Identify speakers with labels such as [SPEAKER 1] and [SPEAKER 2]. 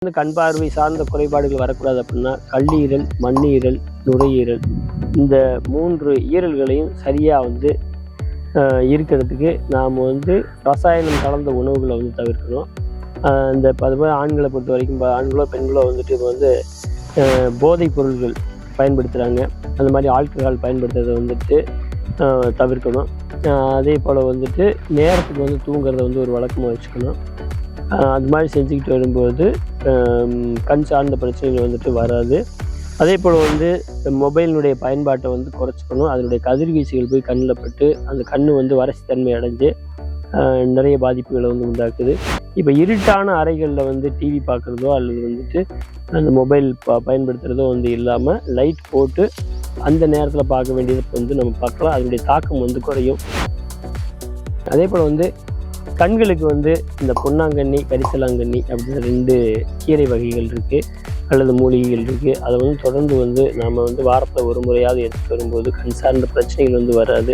[SPEAKER 1] கண் பார்வை சார்ந்த குறைபாடுகள் வரக்கூடாது அப்படின்னா கல்லீரல், மண்ணீரல், நுரையீரல் இந்த 3 ஈரல்களையும் சரியாக இருக்கிறதுக்கு நாம் ரசாயனம் கலந்த உணவுகளை தவிர்க்கணும். இந்த அதுபோல் ஆண்களை பொறுத்த வரைக்கும் ஆண்களோ பெண்களோ இப்போ போதைப் பொருள்கள் பயன்படுத்துகிறாங்க. அந்த மாதிரி ஆல்கஹால் பயன்படுத்துறதை தவிர்க்கணும். அதே போல் நேரத்துக்கு தூங்குறத ஒரு வழக்கமாக வச்சுக்கணும். அது மாதிரி செஞ்சுக்கிட்டு வரும்போது கண் சார்ந்த பிரச்சனைகள் வராது. அதே போல் மொபைலினுடைய பயன்பாட்டை குறைச்சிக்கணும். அதனுடைய கதிர்வீச்சுகள் போய் கண்ணில் பட்டு அந்த கண் வறட்சித்தன்மை அடைஞ்சு நிறைய பாதிப்புகளை உண்டாக்குது. இப்போ இருட்டான அறைகளில் டிவி பார்க்குறதோ அல்லது அந்த மொபைல் பயன்படுத்துகிறதோ இல்லாமல் லைட் போட்டு அந்த நேரத்தில் பார்க்க வேண்டியது நம்ம பார்க்கலாம். அதனுடைய தாக்கம் குறையும். அதே போல் கண்களுக்கு இந்த பொன்னாங்கண்ணி, கரிசலாங்கண்ணி அப்படின்னு 2 கீரை வகைகள் இருக்குது அல்லது மூலிகைகள் இருக்குது. அதை தொடர்ந்து நாம் வாரத்தில் ஒரு முறையாவது எடுத்துகிட்டு வரும்போது கண் சார்ந்த பிரச்சனைகள் வராது.